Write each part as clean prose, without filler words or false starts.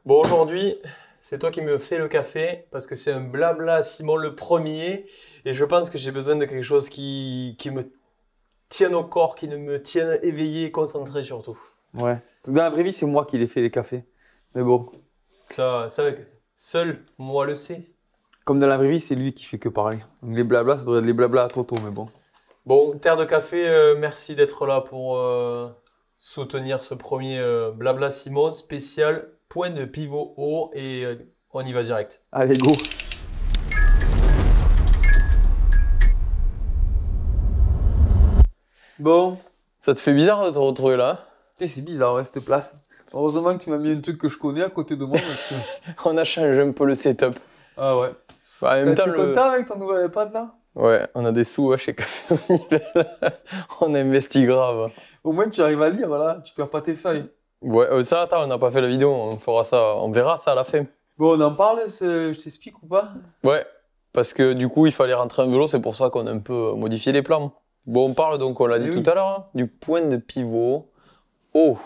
Bon, aujourd'hui, c'est toi qui me fais le café parce que c'est un blabla Simon le premier et je pense que j'ai besoin de quelque chose qui me tienne au corps, qui ne me tienne éveillé et concentré surtout. Ouais. Dans la vraie vie, c'est moi qui l'ai fait les cafés. Mais bon, Ça, seul moi le sais. comme dans la vraie vie, c'est lui qui fait que parler. Donc les blablas, ça devrait être les blablas à Toto, mais bon. Bon, Terre de Café, merci d'être là pour soutenir ce premier blabla Simon spécial point de pivot haut et on y va direct. Allez, go. Bon, Ça te fait bizarre de te retrouver là? c'est bizarre, ouais, cette place. Heureusement que tu m'as mis un truc que je connais à côté de moi. On a changé un peu le setup. Ah ouais. Bah, en même temps, T'es content avec ton nouvel iPad là? Ouais, on a des sous chez Café O'Neill. On a investi grave. Au moins tu arrives à lire, voilà, tu perds pas tes feuilles. Ouais, ça, attends, on n'a pas fait la vidéo, on fera ça, on verra ça à la fin. Bon, on en parle, je t'explique ou pas? Ouais, parce que du coup, il fallait rentrer en vélo, c'est pour ça qu'on a un peu modifié les plans. Bon, on parle donc, on l'a dit oui. tout à l'heure, hein, du point de pivot haut.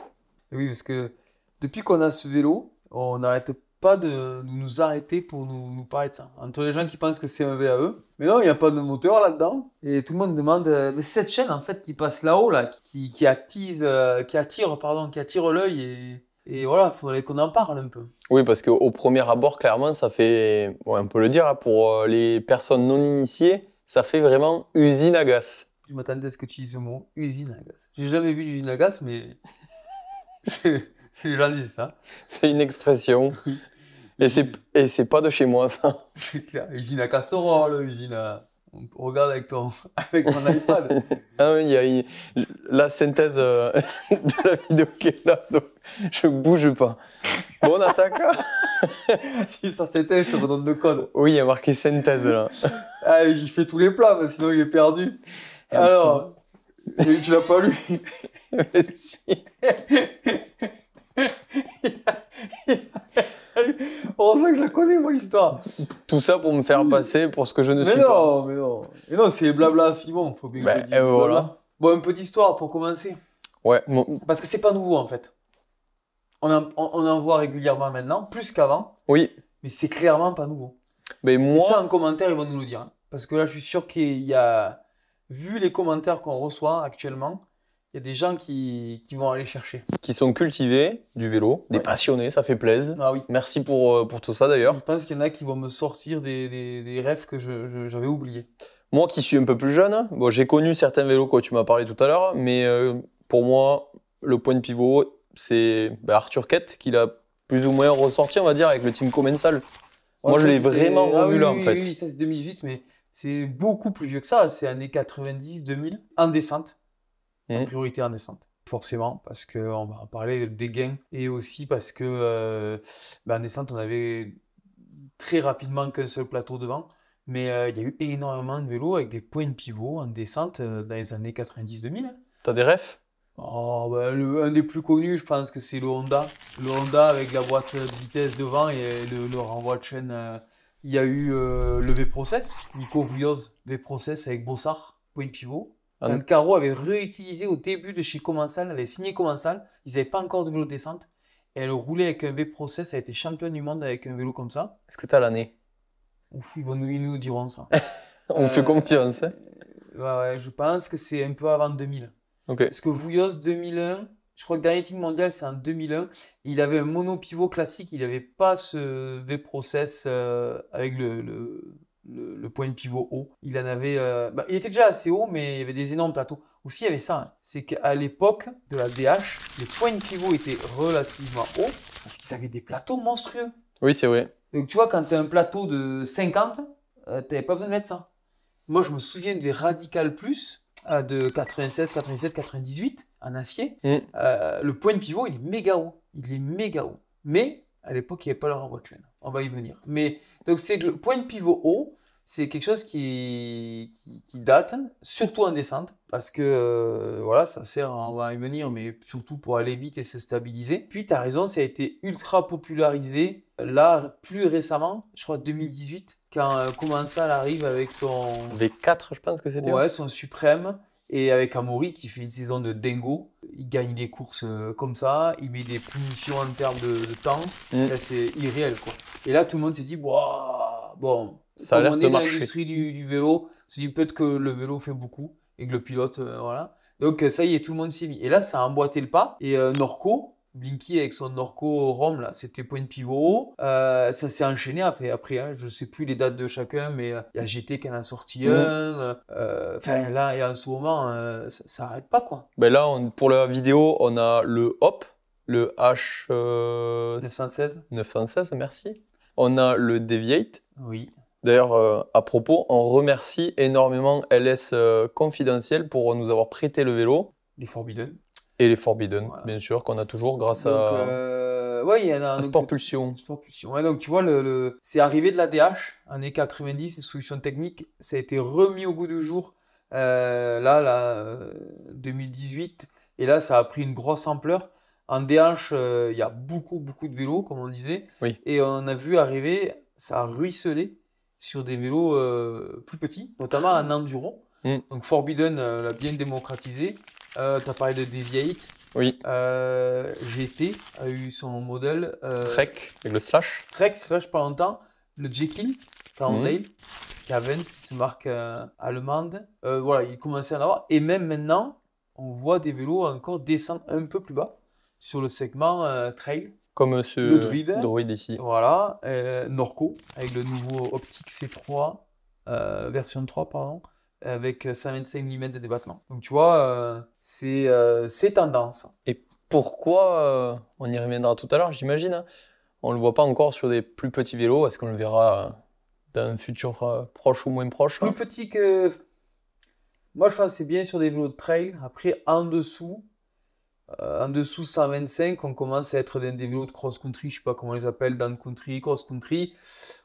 Oui, parce que depuis qu'on a ce vélo, on n'arrête pas de nous arrêter pour nous parler de ça. Entre les gens qui pensent que c'est un VAE, mais non, il n'y a pas de moteur là-dedans. Et tout le monde demande, mais c'est cette chaîne en fait qui passe là-haut, là, qui attire l'œil et voilà, il faudrait qu'on en parle un peu. Oui, parce qu'au premier abord, clairement, ça fait, ouais, on peut le dire, hein, pour les personnes non initiées, ça fait vraiment usine à gaz. Je m'attendais à ce que tu dises ce mot, usine à gaz. J'ai jamais vu d'usine à gaz, mais les gens disent ça. C'est une expression. Et c'est pas de chez moi, ça. C'est clair. Usine à casserole, usine à... Regarde avec avec ton iPad. Ah oui, il y a la synthèse de la vidéo qui est là, donc je bouge pas. Bon, on attaque. Si ça s'éteint, je te redonne le code. Oui, il y a marqué synthèse là. Ah, j'y fais tous les plats, sinon il est perdu. Alors, tu l'as pas lu? Mais si. Heureusement que je la connais, moi, l'histoire. Tout ça pour me faire passer pour ce que je ne Mais suis pas. non, mais non. Mais non, c'est blabla Simon, faut bien que je le dise. Et voilà. Blabla. Bon, une petite histoire pour commencer. Ouais, Parce que c'est pas nouveau, en fait. On en voit régulièrement maintenant, plus qu'avant, oui. mais c'est clairement pas nouveau. Mais Et moi, ça, en commentaire, ils vont nous le dire. Hein. Parce que là, je suis sûr qu'il y a, vu les commentaires qu'on reçoit actuellement, il y a des gens qui vont aller chercher. qui sont cultivés du vélo, des Ouais. passionnés, ça fait plaisir. Ah oui. Merci pour tout ça d'ailleurs. Je pense qu'il y en a qui vont me sortir des rêves que j'avais oubliés. Moi qui suis un peu plus jeune, bon, j'ai connu certains vélos que tu m'as parlé tout à l'heure, mais pour moi, le point de pivot, c'est Arthur Kett qui l'a plus ou moins ressorti, on va dire, avec le team Commensal. Moi, je l'ai vraiment revu là, en fait. Oui, ça c'est 2018, mais c'est beaucoup plus vieux que ça. C'est années 90, 2000, en descente. En priorité en descente. Forcément, parce qu'on va en parler des gains. Et aussi parce que en descente, on avait très rapidement qu'un seul plateau devant. Mais il y a eu énormément de vélos avec des points de pivot en descente dans les années 90-2000. Hein. T'as des refs? Oh, un des plus connus, je pense que c'est le Honda. Le Honda avec la boîte de vitesse devant et le renvoi de chaîne. Il y a eu le V-Process, Nico Vouilloz, V-Process avec Bossard, point de pivot. Quand Caro avait réutilisé au début de chez Commensal, avait signé Commensal, ils n'avaient pas encore de vélo de descente. Et elle roulait avec un V-Process, elle a été championne du monde avec un vélo comme ça. Est-ce que t'as l'année? Ouf, ils nous diront ça. On fait confiance. Hein. Ouais, je pense que c'est un peu avant 2000. Ok. Parce que Vouilloz 2001, je crois que le dernier titre mondial c'est en 2001. Il avait un monopivot classique, il n'avait pas ce V-Process avec le point de pivot haut. Il en avait, il était déjà assez haut, mais il y avait des énormes plateaux. Aussi, il y avait ça, hein, c'est qu'à l'époque de la DH, les points de pivot étaient relativement hauts parce qu'ils avaient des plateaux monstrueux. Oui, c'est vrai. Donc tu vois, quand tu as un plateau de 50, tu n'avais pas besoin de mettre ça. Moi, je me souviens des Radical Plus de 96, 97, 98 en acier. Le point de pivot, il est méga haut. Il est méga haut. Mais à l'époque, il n'y avait pas le renvoi de chaîne. On va y venir. Mais donc, c'est le point de pivot haut. C'est quelque chose qui date, surtout en descente, parce que voilà, ça sert, on va y venir, mais surtout pour aller vite et se stabiliser. Puis tu as raison, ça a été ultra popularisé là, plus récemment, je crois 2018, quand Commensal arrive avec son V4, je pense que c'était. Ouais, son suprême. Et avec Amaury qui fait une saison de dingo, il gagne des courses comme ça, il met des punitions en termes de temps, là, c'est irréel quoi. Et là tout le monde s'est dit, wow, bon, ça a l'air de dans marcher. l'industrie du vélo, on s'est dit peut-être que le vélo fait beaucoup et que le pilote, voilà. Donc ça y est, tout le monde s'y est mis. Et là ça a emboîté le pas. Et Norco, Blinky avec son Norco Rome, là, c'était point de pivot. Ça s'est enchaîné après hein, je sais plus les dates de chacun, mais il y a GT qui en a sorti un. Enfin là, et en ce moment, ça arrête pas quoi. Ben là, pour la vidéo, on a le Hop, le H 916, merci. On a le Deviate. Oui. D'ailleurs, à propos, on remercie énormément LS Confidentiel pour nous avoir prêté le vélo. Les Forbidden. Et les Forbidden, Voilà. bien sûr, qu'on a toujours grâce ouais, il y en a à Sport Pulsion. Sport Pulsion. Ouais, donc tu vois, c'est arrivé de la DH, années 90, les solutions techniques, ça a été remis au goût du jour, 2018, et là, ça a pris une grosse ampleur. En DH, il y a beaucoup de vélos, comme on disait, oui. Et on a vu arriver, ça a ruisselé sur des vélos plus petits, notamment en enduro. Donc Forbidden l'a bien démocratisé. Tu as parlé de Deviate. Oui. GT a eu son modèle. Trek, avec le slash. Trek, slash pas longtemps. Le Jekyll, Cannondale, Caven, c'est une marque allemande. Voilà, il commençait à en avoir. Et même maintenant, on voit des vélos encore descendre un peu plus bas sur le segment trail. Comme ce Druid ici. Voilà, Norco, avec le nouveau Optic C3, version 3, pardon, avec 125 mm de débattement. Donc tu vois, c'est tendance. Et pourquoi, on y reviendra tout à l'heure, j'imagine, hein, on ne le voit pas encore sur des plus petits vélos? Est-ce qu'on le verra dans un futur proche ou moins proche? Plus petit que... Moi je pense que c'est bien sur des vélos de trail. Après, en dessous 125, on commence à être dans des vélos de cross-country, je sais pas comment on les appelle, down country, cross-country,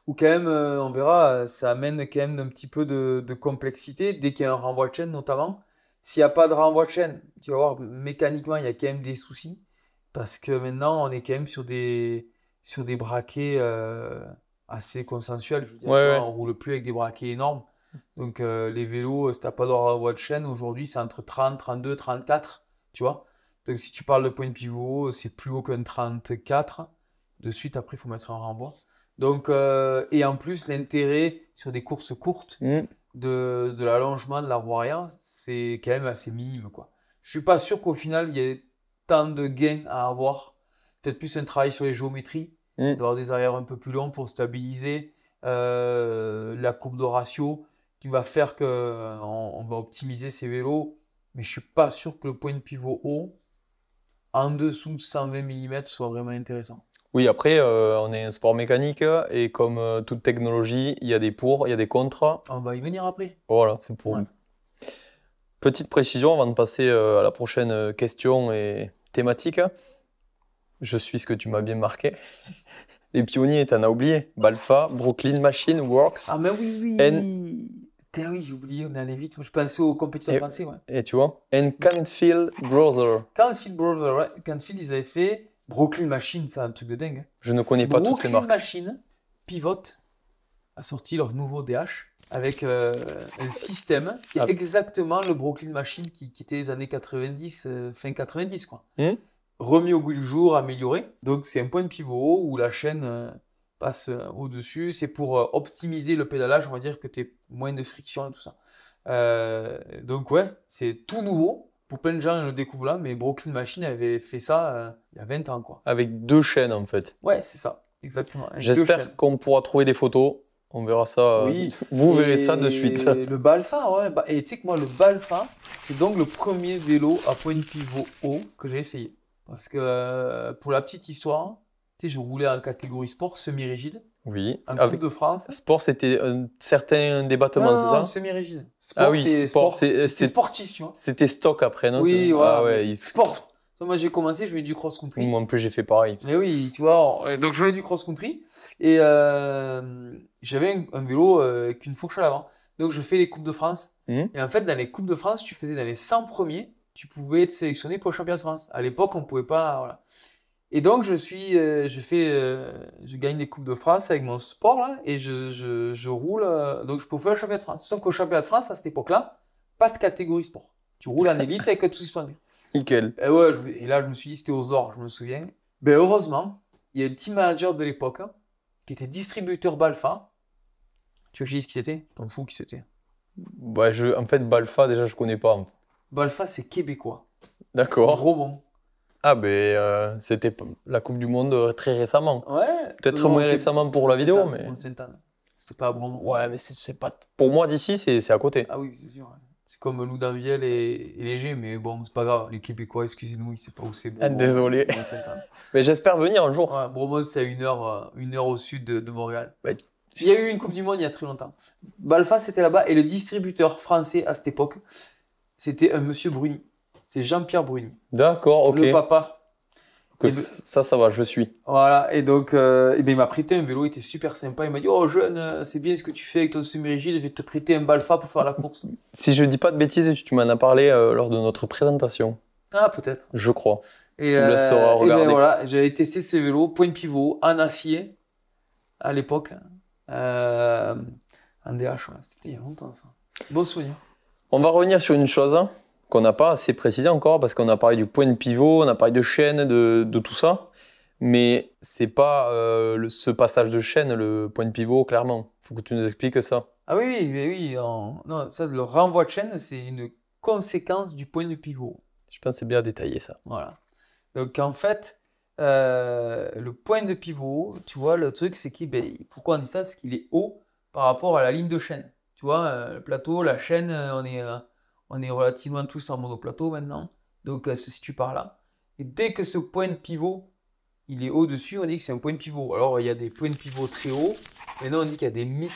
où quand même, on verra, ça amène quand même un petit peu de complexité, dès qu'il y a un renvoi de chaîne notamment. S'il n'y a pas de renvoi de chaîne, tu vas voir, mécaniquement, il y a quand même des soucis, parce que maintenant, on est quand même sur des braquets assez consensuels, je veux dire, ouais, on roule plus avec des braquets énormes. Donc les vélos, si tu n'as pas de renvoi de chaîne, aujourd'hui, c'est entre 30, 32, 34, tu vois. Donc si tu parles de point de pivot, c'est plus haut qu'un 34. De suite, après, il faut mettre un renvoi. Donc, et en plus, l'intérêt sur des courses courtes de l'allongement de la roue arrière, c'est quand même assez minime, quoi. Je suis pas sûr qu'au final, il y ait tant de gains à avoir. Peut-être plus un travail sur les géométries, d'avoir des arrières un peu plus longs pour stabiliser la courbe de ratio qui va faire qu'on va optimiser ces vélos. Mais je suis pas sûr que le point de pivot haut en dessous de 120 mm soit vraiment intéressant. Oui, après, on est un sport mécanique et comme toute technologie, il y a des pour, il y a des contre. On va y venir après. Voilà, c'est pour. Ouais. Petite précision avant de passer à la prochaine question et thématique. Je suis ce que tu m'as bien marqué. Les pionniers, t'en as oublié. Balfa, Brooklyn Machine Works. Ah, mais oui. Oui, j'ai oublié, on est allé vite. Je pensais aux compétiteurs français, ouais. Et tu vois, and Canfield Brothers. Canfield Brothers, ouais. Canfield, ils avaient fait Brooklyn Machine, c'est un truc de dingue. Je ne connais pas toutes ces marques. Brooklyn Machine, Pivot, a sorti leur nouveau DH avec un système qui est exactement le Brooklyn Machine qui était les années 90, fin 90, quoi. Remis au goût du jour, amélioré. Donc, c'est un point de pivot où la chaîne passe au-dessus. C'est pour optimiser le pédalage, on va dire que tu aies moins de friction et tout ça. Donc ouais, c'est tout nouveau. Pour plein de gens, ils le découvrent là, mais Brooklyn Machine avait fait ça il y a 20 ans, quoi. Avec 2 chaînes, en fait. Ouais, c'est ça, exactement. J'espère qu'on pourra trouver des photos. On verra ça. Oui. Vous verrez ça de suite. Le Balfa, ouais. Et tu sais que moi, le Balfa, c'est donc le premier vélo à point de pivot haut que j'ai essayé. Parce que pour la petite histoire, tu sais, je roulais en catégorie sport semi-rigide. Oui. En Coupe de France. Sport, c'était un certain débattement, c'est ça? Semi-rigide. Sport, c'est sportif, tu vois. C'était stock après, non? Oui, voilà. Ah ouais, sport. Moi, j'ai commencé, je faisais du cross-country. Moi, en plus, j'ai fait pareil. Mais oui, tu vois. Donc, je faisais du cross-country. Et j'avais un vélo avec une fourche à l'avant. Donc, je fais les Coupes de France. Et en fait, dans les Coupes de France, tu faisais dans les 100 premiers, tu pouvais être sélectionné pour le championnat de France. À l'époque, on ne pouvait pas. Voilà. Et donc, je gagne des Coupes de France avec mon sport, là, et je roule. Donc, je peux faire le championnat de France. Sauf qu'au championnat de France, à cette époque-là, pas de catégorie sport. Tu roules en élite avec tout suspendu. Nickel. Et, ouais, et là, je me suis dit, c'était aux Ors, je me souviens. Ben, heureusement, il y a un team manager de l'époque qui était distributeur Balfa. Tu veux que je dise qui c'était? Je t'en fous qui c'était. Bah, en fait, Balfa, déjà, je connais pas. Balfa, c'est québécois. D'accord. Bromont. Ah, c'était la Coupe du Monde très récemment. Ouais. Peut-être moins récemment pour la vidéo, mais. C'était pas à Bromont. Ouais, mais c'est pas. Pour moi, d'ici, c'est à côté. Ah oui, c'est sûr. C'est comme Loudanviel et Léger, mais bon, c'est pas grave. Les Québécois, excusez-nous, ils savent pas où c'est Bromont. Ah, désolé. Mais j'espère venir un jour. Ouais, Bromont, c'est à une heure au sud de Montréal. Ouais. Il y a eu une Coupe du Monde il y a très longtemps. Balfa, c'était là-bas. Et le distributeur français à cette époque, c'était un monsieur Bruni. C'est Jean-Pierre Bruni. D'accord, ok. Le papa. Ça va, je suis. Voilà, et donc il m'a prêté un vélo, il était super sympa. Il m'a dit, oh jeune, c'est bien ce que tu fais avec ton semi-rigide, je vais te prêter un Balfa pour faire la course. Si je dis pas de bêtises, tu m'en as parlé lors de notre présentation. Ah, peut-être. Je crois. Et, je vous laisserai regarder. Et ben voilà, j'avais testé ce vélo, point de pivot, en acier, à l'époque. En DH, voilà. C'était il y a longtemps ça. Beau souvenir. On va revenir sur une chose qu'on n'a pas assez précisé encore, parce qu'on a parlé du point de pivot, on a parlé de chaîne, de tout ça. Mais c'est pas ce passage de chaîne, le point de pivot, clairement. Faut que tu nous expliques ça. Ah oui, non, ça, le renvoi de chaîne, c'est une conséquence du point de pivot. Je pense que c'est bien détaillé ça. Voilà. Donc en fait, le point de pivot, tu vois, le truc, c'est pourquoi on dit ça? C'est qu'il est haut par rapport à la ligne de chaîne. Tu vois, le plateau, la chaîne, on est relativement tous en monoplateau maintenant. Donc elle se situe par là. Et dès que ce point de pivot, il est au-dessus, on dit que c'est un point de pivot. Alors il y a des points de pivot très hauts. Maintenant on dit qu'il y a des mythes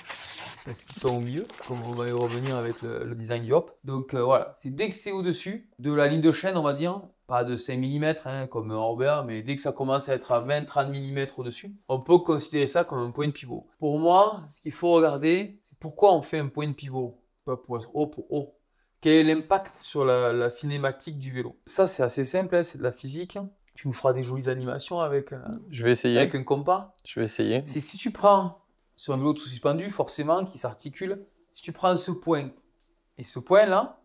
parce qu'ils sont au milieu, comme on va y revenir avec le design du hop. Donc voilà, c'est dès que c'est au-dessus de la ligne de chaîne, on va dire, pas de 5 mm comme un Orbea, mais dès que ça commence à être à 20-30 mm au-dessus, on peut considérer ça comme un point de pivot. Pour moi, ce qu'il faut regarder, c'est pourquoi on fait un point de pivot. Pas pour être haut pour haut. Quel est l'impact sur la cinématique du vélo? Ça, c'est assez simple, c'est de la physique. Tu nous feras des jolies animations avec, je vais essayer. Avec un compas. Je vais essayer. C'est si tu prends sur un vélo tout suspendu, forcément, qui s'articule, si tu prends ce point et ce point-là,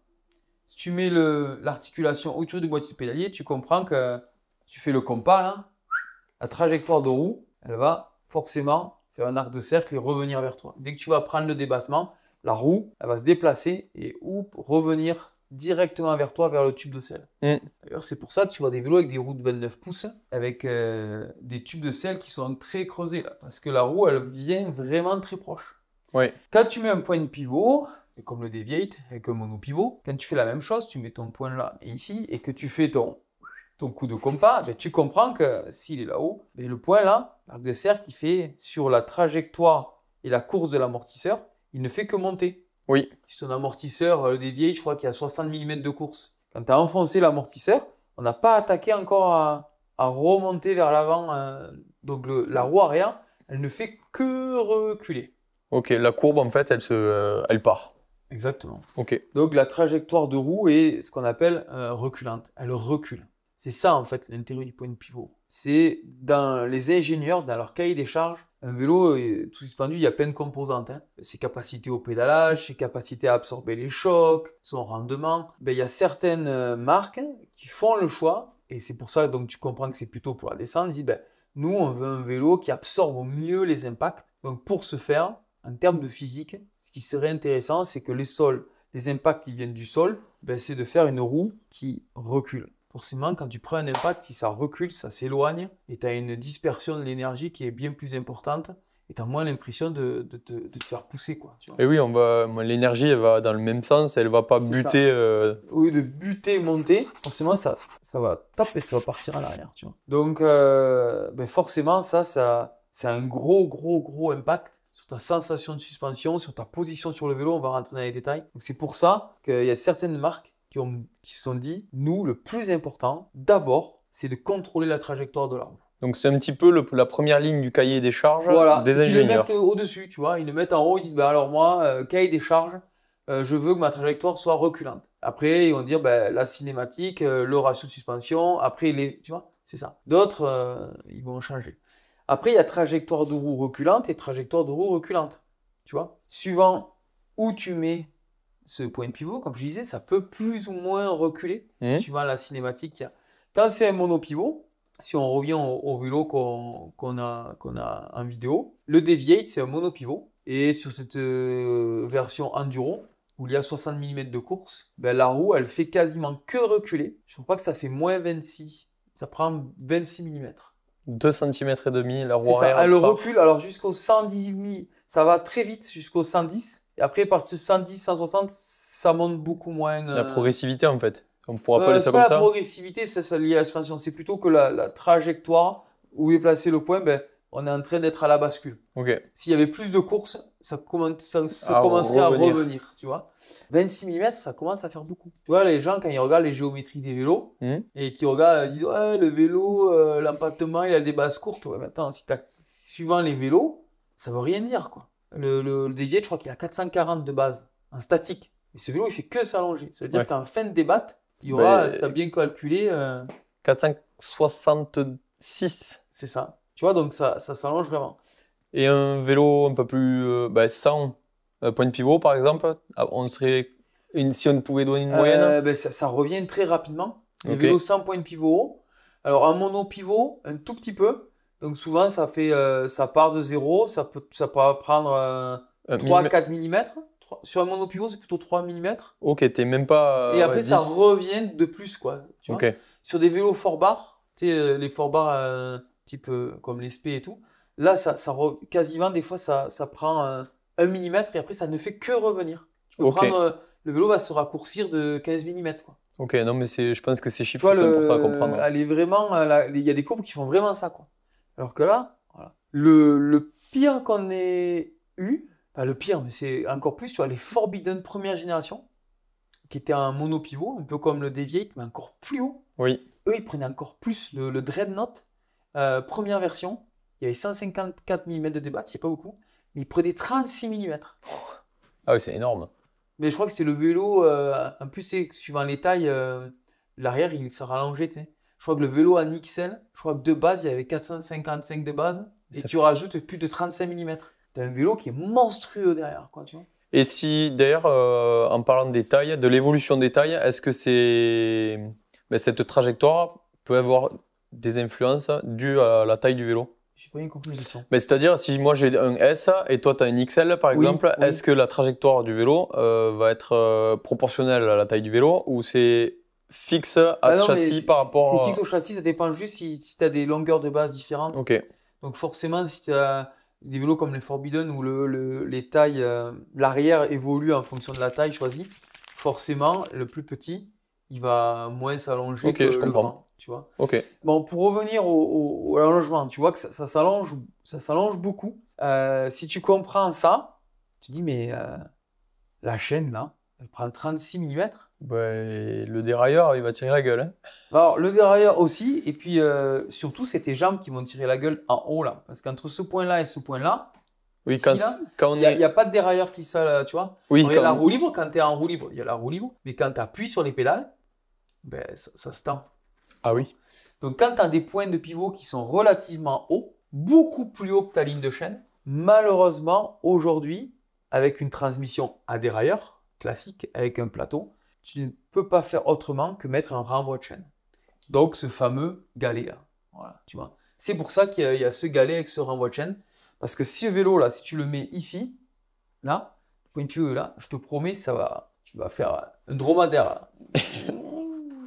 si tu mets l'articulation autour du boîtier pédalier, tu comprends que tu fais le compas, là, la trajectoire de roue, elle va forcément faire un arc de cercle et revenir vers toi. Dès que tu vas prendre le débattement, la roue, elle va se déplacer et revenir directement vers toi, vers le tube de selle. D'ailleurs, c'est pour ça que tu vois des vélos avec des roues de 29 pouces, avec des tubes de selle qui sont très creusés, là, parce que la roue, elle vient vraiment très proche. Oui. Quand tu mets un point de pivot, comme le Deviate, avec un monopivot, quand tu fais la même chose, tu mets ton point là et ici, et que tu fais ton coup de compas, tu comprends que s'il est là-haut, le point là, l'arc de cercle, il fait sur la trajectoire et la course de l'amortisseur, il ne fait que monter. Oui. Si ton amortisseur, le Deviate, je crois qu'il y a 60 mm de course. Quand tu as enfoncé l'amortisseur, on n'a pas attaqué encore à remonter vers l'avant. Donc la roue arrière, elle ne fait que reculer. Ok, la courbe en fait, elle part. Exactement. Ok. Donc la trajectoire de roue est ce qu'on appelle reculante. Elle recule. C'est ça en fait l'intérêt du point de pivot. C'est dans les ingénieurs, dans leur cahier des charges, un vélo tout suspendu, il y a plein de composantes. Ses capacités au pédalage, ses capacités à absorber les chocs, son rendement. Il y a certaines marques qui font le choix, et c'est pour ça donc tu comprends que c'est plutôt pour la descente. Ils disent, nous on veut un vélo qui absorbe au mieux les impacts. Donc pour ce faire, en termes de physique, ce qui serait intéressant, c'est que les impacts qui viennent du sol, c'est de faire une roue qui recule. Forcément, quand tu prends un impact, si ça recule, ça s'éloigne et tu as une dispersion de l'énergie qui est bien plus importante et tu as moins l'impression de te faire pousser, quoi. Tu vois. Et oui, l'énergie, elle va dans le même sens, elle va pas buter. Oui, de buter, monter, forcément, ça va taper et ça va partir à l'arrière. Tu vois. Donc, forcément, ça c'est un gros impact sur ta sensation de suspension, sur ta position sur le vélo. On va rentrer dans les détails. Donc, c'est pour ça qu'il y a certaines marques qui se sont dit, nous, le plus important, d'abord, c'est de contrôler la trajectoire de la roue. Donc c'est un petit peu la première ligne du cahier des charges des ingénieurs. Ils le mettent au-dessus, tu vois, ils le mettent en haut, ils disent, alors moi, cahier des charges, je veux que ma trajectoire soit reculante. Après, ils vont dire, la cinématique, le ratio de suspension, après, tu vois, c'est ça. D'autres, ils vont changer. Après, il y a trajectoire de roue reculante et trajectoire de roue reculante, tu vois. Suivant où tu mets ce point de pivot, comme je disais, ça peut plus ou moins reculer, suivant la cinématique qu'il y a. Quand c'est un monopivot, si on revient au vélo qu'on a en vidéo, le Deviate, c'est un monopivot. Et sur cette version Enduro, où il y a 60 mm de course, ben, la roue, elle fait quasiment que reculer. Je crois que ça fait moins 26. Ça prend 26 mm. 2 cm et demi, la roue C'est arrière. ça, elle recule. Alors jusqu'au 110, ça va très vite jusqu'au 110. Et après, à partir de 110, 160, ça monte beaucoup moins. La progressivité, en fait. On pourrait appeler ça c'est comme pas ça. la progressivité, ça lié à la suspension. C'est plutôt que la trajectoire où est placé le point, ben, on est en train d'être à la bascule. Ok. S'il y avait plus de courses, ça commencerait à revenir, tu vois. 26 mm, ça commence à faire beaucoup. Tu vois, les gens, quand ils regardent les géométries des vélos, et qui regardent, ils disent, ouais, le vélo, l'empattement, il a des bases courtes. Ouais, mais attends, suivant les vélos, ça veut rien dire, quoi. Le Deviate, je crois qu'il a 440 de base, en statique. Et ce vélo, il fait que s'allonger. Ça veut dire qu'en fin de débat, il y aura, si tu as bien calculé... 466. C'est ça. Tu vois, donc ça s'allonge vraiment. Et un vélo un peu plus sans point de pivot, par exemple, on serait si on pouvait donner une moyenne. Ben, ça revient très rapidement. Les vélos sans point de pivot haut. Alors, un monopivot, un tout petit peu. Donc, souvent, ça part de 0. Ça peut prendre 3-4 mm. Sur un monopivot, c'est plutôt 3 mm. Ok, t'es même pas. Et après, 10. ça revient de plus, quoi. Tu vois. Sur des vélos fort barres, tu sais, les fort barres type comme les SP et tout, là, quasiment, des fois, ça prend 1 mm et après, ça ne fait que revenir. Tu peux prendre, le vélo va se raccourcir de 15 mm, quoi. Ok, non, mais je pense que ces chiffres sont importants à comprendre. Elle est vraiment, il y a des courbes qui font vraiment ça, quoi. Alors que là, voilà. Le pire qu'on ait eu, pas le pire, mais c'est encore plus, tu vois, les Forbidden première génération, qui étaient un monopivot, un peu comme le Deviate, mais encore plus haut. Oui. Eux, ils prenaient encore plus. Le Dreadnought, première version, il y avait 154 mm de débat, c'est pas beaucoup, mais ils prenaient 36 mm. Ah oui, c'est énorme. Mais je crois que c'est le vélo, en plus, suivant les tailles, l'arrière, il se rallongeait, tu sais. Je crois que le vélo en XL, je crois que de base, il y avait 455 de base, et tu rajoutes plus de 35 mm. T'as un vélo qui est monstrueux derrière, quoi, tu vois. Et si, d'ailleurs, en parlant des tailles, de l'évolution des tailles, est-ce que cette trajectoire peut avoir des influences dues à la taille du vélo? J'ai pas bien compris la question. C'est-à-dire, si moi j'ai un S et toi tu as un XL par exemple, est-ce que la trajectoire du vélo va être proportionnelle à la taille du vélo ou c'est fixe à ce châssis par rapport C'est fixe au châssis, ça dépend juste si tu as des longueurs de base différentes. Ok. Donc forcément, si tu as des vélos comme les Forbidden où les tailles, l'arrière évolue en fonction de la taille choisie, forcément, le plus petit, il va moins s'allonger que le grand, tu vois. Ok. Bon, pour revenir au allongement, tu vois que ça s'allonge beaucoup. Si tu comprends ça, tu te dis, mais la chaîne, là, elle prend 36 mm. Le dérailleur, il va tirer la gueule. Hein. Alors, le dérailleur aussi, et puis surtout, c'est tes jambes qui vont tirer la gueule en haut, là. Parce qu'entre ce point-là et ce point-là, oui, quand il n'y a pas de dérailleur qui tu vois. Oui, il y a la roue libre, quand tu es en roue libre, il y a la roue libre, mais quand tu appuies sur les pédales, ben, ça se tend. Ah oui. Donc, quand tu as des points de pivot qui sont relativement hauts, beaucoup plus haut que ta ligne de chaîne, malheureusement, aujourd'hui, avec une transmission à dérailleur classique, avec un plateau, tu ne peux pas faire autrement que mettre un renvoi de chaîne. Donc, ce fameux galet là. Voilà, tu vois. C'est pour ça qu'il y a ce galet avec ce renvoi de chaîne. Parce que si le vélo là, si tu le mets ici, là, le point de pivot là, je te promets, tu vas faire un dromadaire là.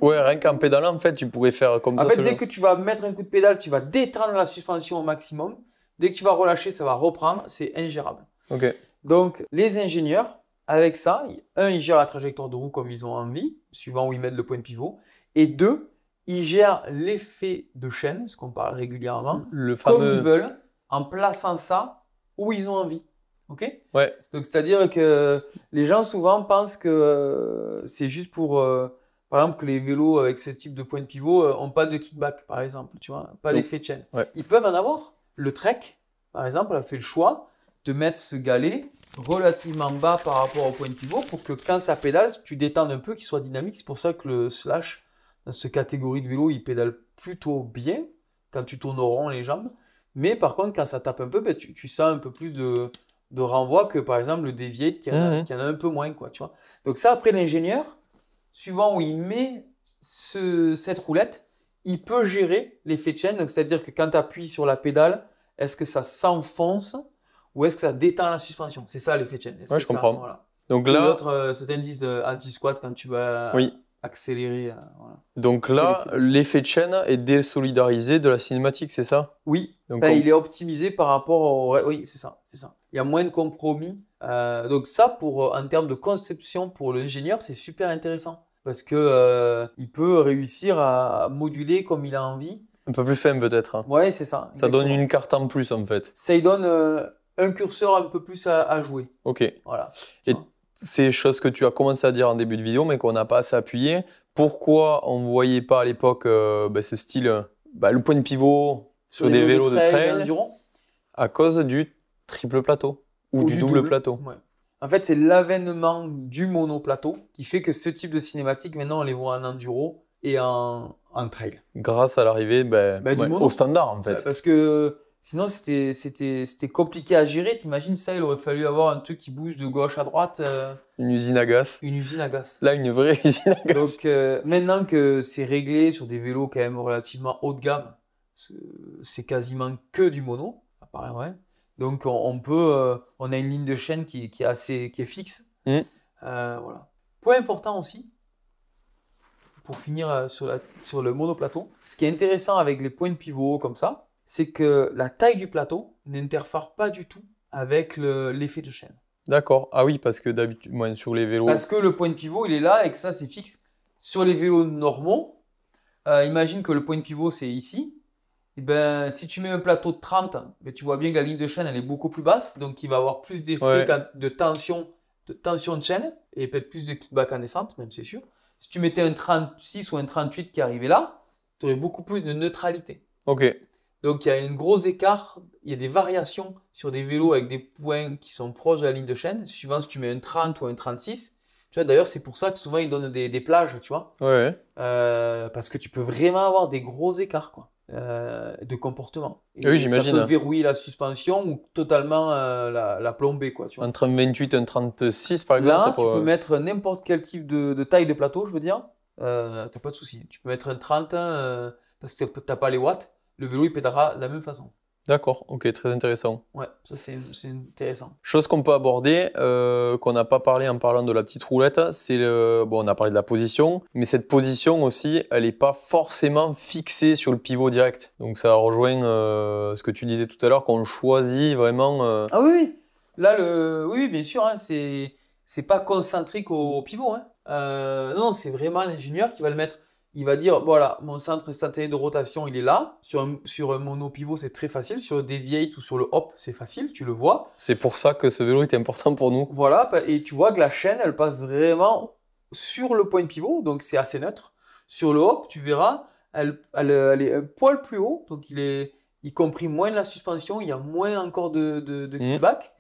Ouais, rien qu'en pédalant, en fait, tu pourrais faire comme ça. En fait, dès que tu vas mettre un coup de pédale, tu vas détendre la suspension au maximum. Dès que tu vas relâcher, ça va reprendre. C'est ingérable. Ok. Donc, les ingénieurs, avec ça, ils gèrent la trajectoire de roue comme ils ont envie, suivant où ils mettent le point de pivot. Et deux, ils gèrent l'effet de chaîne, ce qu'on parle régulièrement, comme ils veulent, en plaçant ça où ils ont envie. Ok ? Ouais. Donc, c'est-à-dire que les gens souvent pensent que c'est juste pour... par exemple, que les vélos avec ce type de point de pivot n'ont pas de kickback, par exemple, tu vois, pas d'effet de chaîne. Ouais. Ils peuvent en avoir. Le Trek, par exemple, a fait le choix de mettre ce galet relativement bas par rapport au point de pivot pour que quand ça pédale, tu détendes un peu, qu'il soit dynamique. C'est pour ça que le Slash, dans cette catégorie de vélo, il pédale plutôt bien quand tu tournes au rond les jambes. Mais par contre, quand ça tape un peu, ben, tu sens un peu plus de de renvoi que par exemple le Deviate qui en a un peu moins, quoi, tu vois. Donc ça, après l'ingénieur, suivant où il met cette roulette, il peut gérer l'effet de chaîne. Donc c'est-à-dire que quand tu appuies sur la pédale, est-ce que ça s'enfonce ou est-ce que ça détend la suspension? C'est ça l'effet de chaîne. Ouais, je comprends. Voilà. Donc là, l'autre, cet indice anti-squat quand tu vas accélérer. Voilà. Donc là, l'effet de chaîne est désolidarisé de la cinématique, c'est ça? Oui. Donc il est optimisé par rapport au... Oui, c'est ça. Il y a moins de compromis. Donc ça, en termes de conception pour l'ingénieur, c'est super intéressant. Parce que il peut réussir à moduler comme il a envie. Un peu plus fin peut-être. Hein. Ouais, c'est ça. Ça donne une carte en plus en fait. Ça lui donne un curseur un peu plus à jouer. Ok. Voilà. Et ces choses que tu as commencé à dire en début de vidéo, mais qu'on n'a pas assez appuyé, pourquoi on ne voyait pas à l'époque ce style, le point de pivot sur des vélos de trail à cause du triple plateau ou du double plateau? Ouais. En fait, c'est l'avènement du monoplateau qui fait que ce type de cinématique, maintenant, on les voit en enduro et en trail. Grâce à l'arrivée au standard, en fait. Parce que sinon, c'était compliqué à gérer. T'imagines ça, il aurait fallu avoir un truc qui bouge de gauche à droite. Une usine à gaz. Une usine à gaz. Là, une vraie usine à gaz. Donc, maintenant que c'est réglé sur des vélos quand même relativement haut de gamme, c'est quasiment que du mono, apparaît, ouais. Donc on a une ligne de chaîne qui est fixe. Voilà. Point important aussi, pour finir sur le monoplateau, ce qui est intéressant avec les points de pivot comme ça, c'est que la taille du plateau n'interfère pas du tout avec l'effet de chaîne. D'accord. Ah oui, parce que d'habitude, sur les vélos... Parce que le point de pivot, il est là et que ça, c'est fixe. Sur les vélos normaux, imagine que le point de pivot, c'est ici. Et ben, si tu mets un plateau de 30, ben, tu vois bien que la ligne de chaîne elle est beaucoup plus basse, donc il va avoir plus d'effet de tension de chaîne et peut-être plus de kickback en descente, même c'est sûr. Si tu mettais un 36 ou un 38 qui arrivait là, tu aurais beaucoup plus de neutralité. Ok. Donc il y a un gros écart, il y a des variations sur des vélos avec des points qui sont proches de la ligne de chaîne, suivant si tu mets un 30 ou un 36. Tu vois, d'ailleurs, c'est pour ça que souvent ils donnent des plages, tu vois. Parce que tu peux vraiment avoir des gros écarts, quoi. De comportement. Oui, j'imagine. Ça peut verrouiller la suspension ou totalement la plomber, quoi, tu vois. Entre un 28 et un 36, par exemple. Là, tu peux mettre n'importe quel type de taille de plateau, je veux dire. T'as pas de souci. Tu peux mettre un 30 parce que t'as pas les watts. Le vélo, il pédalera de la même façon. D'accord, ok, très intéressant. Ouais, ça c'est intéressant. Chose qu'on peut aborder, qu'on n'a pas parlé en parlant de la petite roulette, c'est on a parlé de la position, mais cette position aussi, elle n'est pas forcément fixée sur le pivot direct. Donc ça rejoint ce que tu disais tout à l'heure, qu'on choisit vraiment. Ah oui. Là, oui, bien sûr, hein, c'est pas concentrique au pivot. Hein. Non, c'est vraiment l'ingénieur qui va le mettre. Il va dire, voilà, mon centre instantané de rotation, il est là. Sur un monopivot, c'est très facile. Sur le Deviate ou sur le Hop, c'est facile, tu le vois. C'est pour ça que ce vélo est important pour nous. Voilà, et tu vois que la chaîne, elle passe vraiment sur le point de pivot, donc c'est assez neutre. Sur le Hop, tu verras, elle est un poil plus haut, donc il comprime moins la suspension, il y a moins encore de kickback.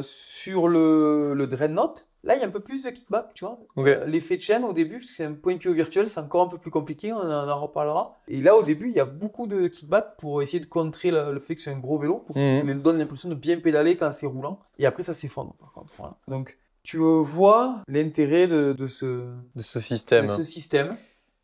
Sur le Dreadnought, là, il y a un peu plus de kickback, tu vois. L'effet de chaîne au début, parce que c'est un point de pivot virtuel, c'est encore un peu plus compliqué, on en reparlera. Et là, au début, il y a beaucoup de kickback pour essayer de contrer le fait que c'est un gros vélo, pour qu'il donne l'impression de bien pédaler quand c'est roulant. Et après, ça s'effondre, par contre. Voilà. Donc, tu vois l'intérêt de ce système.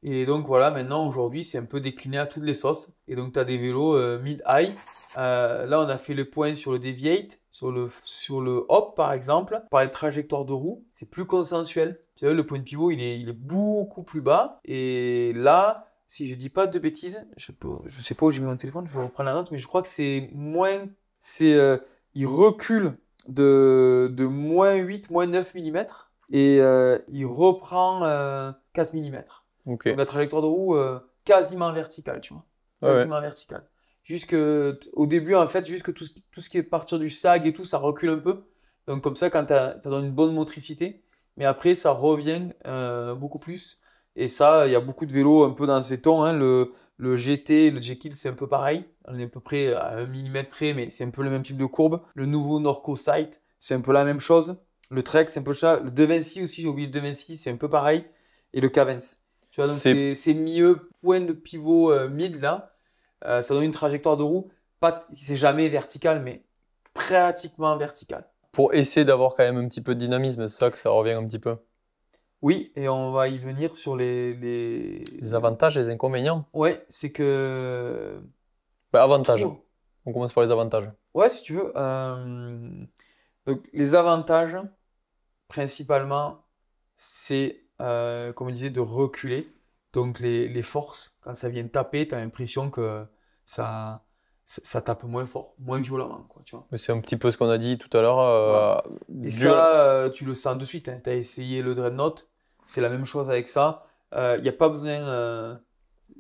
Et donc, voilà, maintenant, aujourd'hui, c'est un peu décliné à toutes les sauces. Et donc, tu as des vélos mid-high. Là, on a fait le point sur le Deviate, sur le Hop, par exemple. Par les trajectoires de roue, c'est plus consensuel. Tu vois, le point de pivot, il est beaucoup plus bas. Et là, si je dis pas de bêtises, je sais pas où j'ai mis mon téléphone, je vais reprendre la note, mais je crois que c'est moins... il recule de moins 8, moins 9 mm. Et il reprend 4 mm. Donc la trajectoire de roue quasiment verticale, tu vois. Quasiment verticale. Au début, en fait, juste que tout ce qui est partir du sag et tout, ça recule un peu. Donc comme ça, quand ça donne une bonne motricité. Mais après, ça revient beaucoup plus. Et ça, il y a beaucoup de vélos un peu dans ces tons. Hein. Le GT, le Jekyll, c'est un peu pareil. On est à peu près à 1 mm près, mais c'est un peu le même type de courbe. Le nouveau Norco Sight, c'est un peu la même chose. Le Trek, c'est un peu ça. Le De Vinci aussi, j'ai oublié le De Vinci, c'est un peu pareil. Et le Cavens. Tu vois, donc c'est mieux point de pivot mid là. Ça donne une trajectoire de roue. C'est jamais vertical, mais pratiquement vertical. Pour essayer d'avoir quand même un petit peu de dynamisme, c'est ça que ça revient un petit peu. Oui, et on va y venir sur les... Les avantages et les inconvénients. Ouais, c'est que... Bah, avantages. Trop. On commence par les avantages. Ouais, si tu veux. Donc, les avantages, principalement, c'est, comme on disait, de reculer. Donc, les forces, quand ça vient taper, tu as l'impression que ça tape moins fort, moins violemment, quoi, tu vois. Mais c'est un petit peu ce qu'on a dit tout à l'heure. Voilà. Et dur. ça, tu le sens de suite. Tu as essayé le Dreadnought, c'est la même chose avec ça. Il n'y a pas besoin...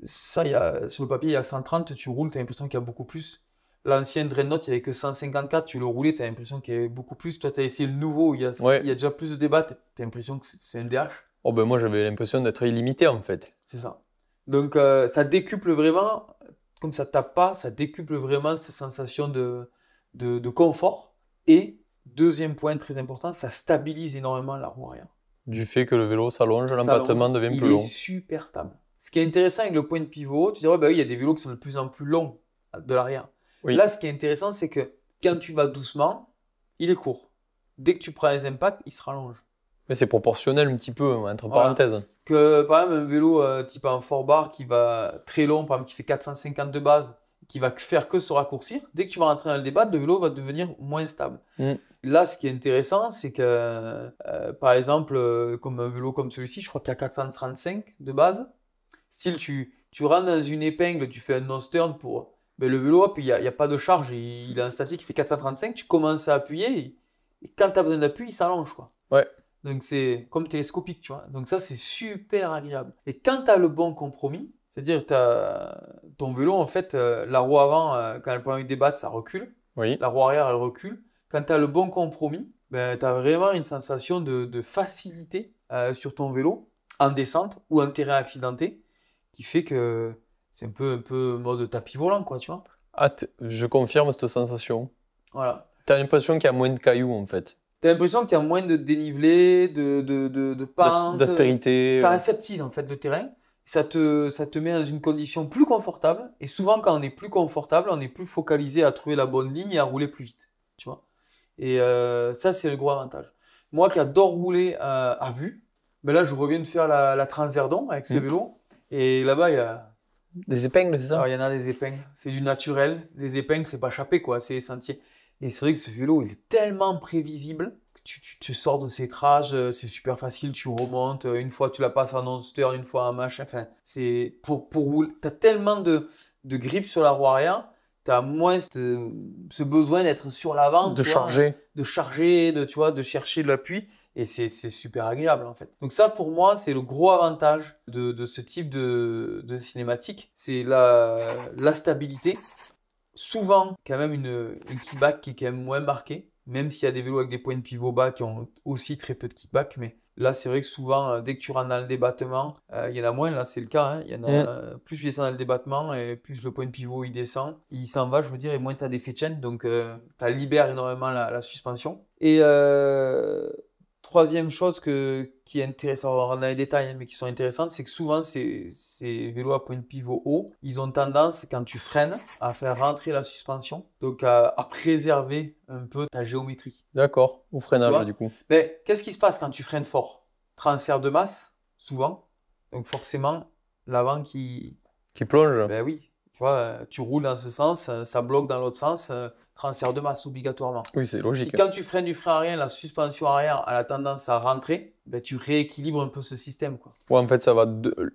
ça, sur le papier, il y a 130, tu roules, tu as l'impression qu'il y a beaucoup plus. L'ancien Dreadnought, il n'y avait que 154, tu le roulais, tu as l'impression qu'il y avait beaucoup plus. Toi, tu as essayé le nouveau, il y Ouais. a déjà plus de débats, tu as l'impression que c'est un DH. Oh ben moi j'avais l'impression d'être illimité en fait. C'est ça. Donc, ça décuple vraiment, comme ça tape pas, ça décuple vraiment cette sensation de confort. Et, deuxième point très important, ça stabilise énormément la roue arrière. Du fait que le vélo s'allonge, Ça l'empattement allonge, devient il plus est long. super stable. Ce qui est intéressant avec le point de pivot, tu dirais, bah oui, il y a des vélos qui sont de plus en plus longs de l'arrière. Oui. Là, ce qui est intéressant, c'est que quand tu vas doucement, il est court. Dès que tu prends les impacts, il se rallonge. Mais c'est proportionnel un petit peu, entre Voilà. parenthèses. Que par exemple, un vélo type en 4 bar qui va très long, par exemple, qui fait 450 de base, qui va faire que se raccourcir, dès que tu vas rentrer dans le débat, le vélo va devenir moins stable. Là, ce qui est intéressant, c'est que, par exemple, comme un vélo comme celui-ci, je crois qu'il y a 435 de base. Style, tu rentres dans une épingle, tu fais un nose-turn pour... Ben, le vélo, hop, il n'y a pas de charge, il a un statique qui fait 435, tu commences à appuyer, et quand tu as besoin d'appui, il s'allonge, quoi. Ouais. Donc c'est comme télescopique, tu vois. Donc ça, c'est super agréable. Et quand tu as le bon compromis, c'est-à-dire ton vélo, en fait, la roue avant, quand elle prend une débatte, ça recule. Oui. La roue arrière, elle recule. Quand tu as le bon compromis, ben, tu as vraiment une sensation de facilité sur ton vélo, en descente ou en terrain accidenté, qui fait que c'est un peu mode tapis volant, quoi, tu vois. Ah, je confirme cette sensation. Voilà. T'as l'impression qu'il y a moins de cailloux en fait. T'as l'impression qu'il y a moins de dénivelé, de pente. D'aspérité. Ça aseptise en fait le terrain. Ça te met dans une condition plus confortable. Et souvent, quand on est plus confortable, on est plus focalisé à trouver la bonne ligne et à rouler plus vite. Tu vois. Et ça, c'est le gros avantage. Moi qui adore rouler à vue, ben là, je reviens de faire la Transverdon avec ce vélo. Et là-bas, il y a... Des épingles, c'est ça? Alors, il y en a des épingles. C'est du naturel. Les épingles, c'est pas chapé, quoi. C'est sentier. Et c'est vrai que ce vélo, il est tellement prévisible que tu sors de ces trages, c'est super facile, tu remontes. Une fois, tu la passes en monster, une fois en machin. Enfin, c'est pour rouler. T'as tellement de grip sur la roue arrière, t'as moins ce besoin d'être sur l'avant. De charger. De charger, tu vois, de chercher de l'appui. Et c'est super agréable en fait. Donc ça pour moi c'est le gros avantage de ce type de cinématique. C'est la stabilité. Souvent quand même une kickback qui est quand même moins marquée. Même s'il y a des vélos avec des points de pivot bas qui ont aussi très peu de kickback. Mais là c'est vrai que souvent dès que tu rentres dans le débattement, il y en a moins. Là c'est le cas. Hein. Il y en a, plus tu descends dans le débattement et plus le point de pivot il descend. Il s'en va je veux dire et moins tu as d'effet de chaîne. Donc tu libères énormément la suspension. Et... troisième chose qui est intéressante, on va rentrer dans les détails, hein, mais qui sont intéressantes, c'est que souvent, ces vélos à point de pivot haut, ils ont tendance, quand tu freines, à faire rentrer la suspension, donc à préserver un peu ta géométrie. D'accord, au freinage du coup. Mais qu'est-ce qui se passe quand tu freines fort? Transfert de masse, souvent, donc forcément, l'avant qui plonge. Ben oui, tu vois, tu roules dans ce sens, ça bloque dans l'autre sens, transfert de masse obligatoirement. Oui, c'est logique. Si quand tu freines du frein arrière, la suspension arrière a la tendance à rentrer, ben tu rééquilibres un peu ce système, quoi. Ouais, en fait, ça va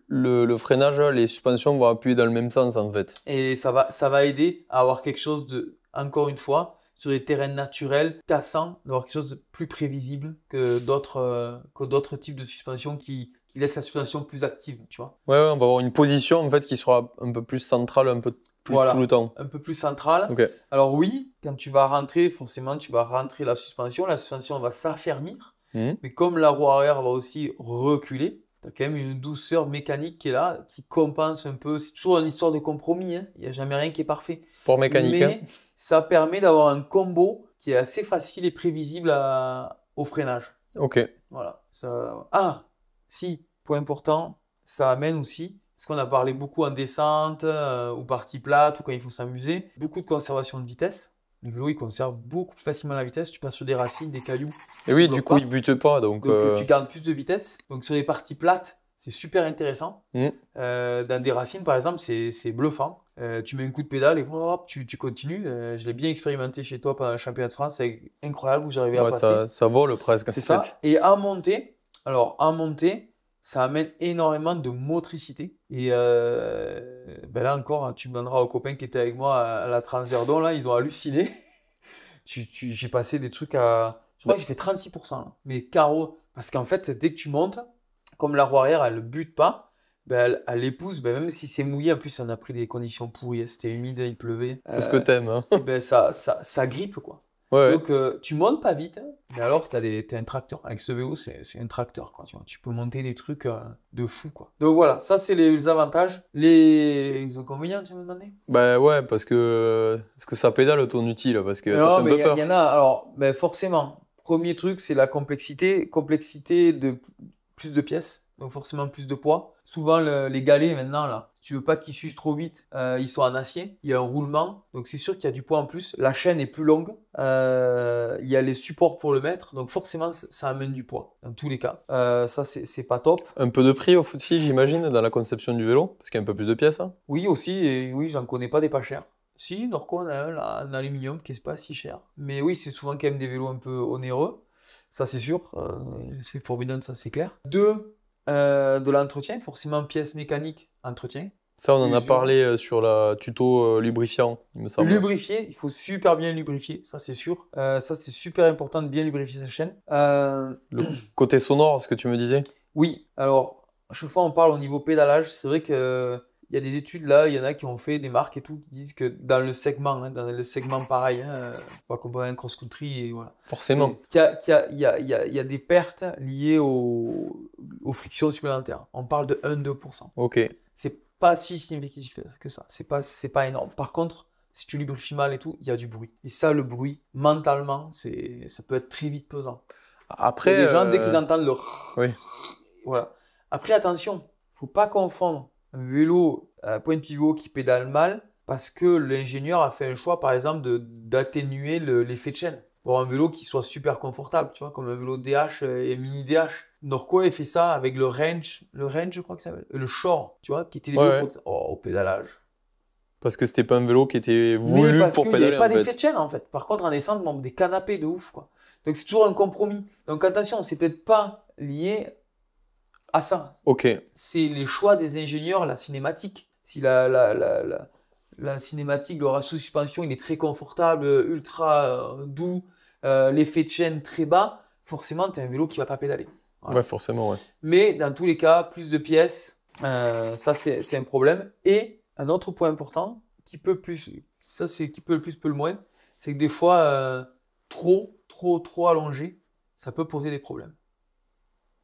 le freinage, les suspensions vont appuyer dans le même sens, en fait. Et ça va aider à avoir quelque chose de, encore une fois, sur les terrains naturels, cassants, d'avoir quelque chose de plus prévisible que d'autres types de suspensions qui laissent la suspension plus active, tu vois. Ouais, on va avoir une position, en fait, qui sera un peu plus centrale, un peu plus tout le temps. Un peu plus centrale. Okay. Alors oui, quand tu vas rentrer, forcément, tu vas rentrer la suspension va s'affermir. Mais comme la roue arrière va aussi reculer, tu as quand même une douceur mécanique qui est là, qui compense un peu. C'est toujours une histoire de compromis, hein. Il n'y a jamais rien qui est parfait. Sport mécanique. Mais ça permet d'avoir un combo qui est assez facile et prévisible au freinage. Ok. Voilà. Si, point important, ça amène aussi, parce qu'on a parlé beaucoup en descente, ou partie plate, ou quand il faut s'amuser, beaucoup de conservation de vitesse. le vélo, il conserve beaucoup plus facilement la vitesse. Tu passes sur des racines, des cailloux. Et oui, du coup, il bute pas. Donc tu gardes plus de vitesse. Donc, sur les parties plates, c'est super intéressant. Dans des racines, par exemple, c'est bluffant. Tu mets un coup de pédale et hop, tu continues. Je l'ai bien expérimenté chez toi pendant le championnat de France. C'est incroyable où j'arrivais à passer. Ça vole presque. C'est ça. Et en montée, ça amène énormément de motricité. Et là encore, tu me donneras aux copains qui étaient avec moi à la Transverdon, là, ils ont halluciné. J'ai passé des trucs à... Je crois que j'ai fait 36%. Là. Mais carreau, parce qu'en fait, dès que tu montes, comme la roue arrière, elle ne bute pas, elle épouse, même si c'est mouillé, en plus on a pris des conditions pourries, c'était humide, il pleuvait. C'est ce que t'aimes. Hein. Ça grippe quoi. Ouais, donc tu montes pas vite, mais alors t'as un tracteur. Avec ce vélo, c'est un tracteur quoi. Tu peux monter des trucs de fou quoi. Donc voilà, ça c'est les avantages. Les inconvénients, tu me demandais? Ouais, parce que est-ce que ça pédale ton outil là, parce que ça fait un peu peur. Il y en a. Alors, forcément, premier truc, c'est la complexité de plus de pièces, donc forcément plus de poids. Souvent, les galets, maintenant, là, si tu veux pas qu'ils suivent trop vite, ils sont en acier. Il y a un roulement, donc c'est sûr qu'il y a du poids en plus. La chaîne est plus longue. Il y a les supports pour le mettre, donc forcément, ça amène du poids, dans tous les cas. Ça, c'est pas top. Un peu de prix au foot-fi, j'imagine, dans la conception du vélo, parce qu'il y a un peu plus de pièces. Hein. Oui, aussi, et oui, j'en connais pas des pas chers. Si, Norco, on a un là, en aluminium qui n'est pas si cher. Mais oui, c'est souvent quand même des vélos un peu onéreux. Ça, c'est sûr. C'est Forbidden, ça, c'est clair. De l'entretien, forcément, pièces mécaniques, entretien. Ça, on en a parlé sur la tuto lubrifiant, il me semble. Lubrifier, il faut super bien lubrifier, ça, c'est sûr. Ça, c'est super important de bien lubrifier sa chaîne. Le côté sonore, ce que tu me disais? Oui, alors, à chaque fois, on parle au niveau pédalage. C'est vrai que... Il y a des études là, il y en a qui ont fait des marques et tout, qui disent que dans le segment pareil, pas comparer un cross-country et voilà. Forcément. Il y a des pertes liées aux frictions supplémentaires. On parle de 1-2%. Ok. C'est pas si significatif que ça. C'est pas énorme. Par contre, si tu lubrifies mal et tout, il y a du bruit. Et ça, le bruit, mentalement, ça peut être très vite pesant. Après, les gens, dès qu'ils entendent le... Oui. Voilà. Après, attention, faut pas confondre un vélo à point de pivot qui pédale mal parce que l'ingénieur a fait un choix, par exemple, d'atténuer l'effet de chaîne. Pour un vélo qui soit super confortable, tu vois, comme un vélo DH et mini DH. Norco a fait ça avec le Range, je crois que ça s'appelle, le Shore, tu vois, qui était des vélos au pédalage. Parce que c'était pas un vélo qui était voulu pour pédaler. Il n'y avait pas d'effet de chaîne en fait. Par contre, en descente, on des canapés de ouf, quoi. Donc c'est toujours un compromis. Donc attention, c'est peut-être pas lié à ça. Ok. C'est les choix des ingénieurs, la cinématique. Si la cinématique, le ratio suspension, il est très confortable, ultra doux, l'effet de chaîne très bas, forcément, tu as un vélo qui va pas pédaler. Voilà. Ouais, forcément, ouais. Mais dans tous les cas, plus de pièces, ça c'est un problème. Et un autre point important, qui peut le plus peut le moins, c'est que des fois, trop allongé, ça peut poser des problèmes.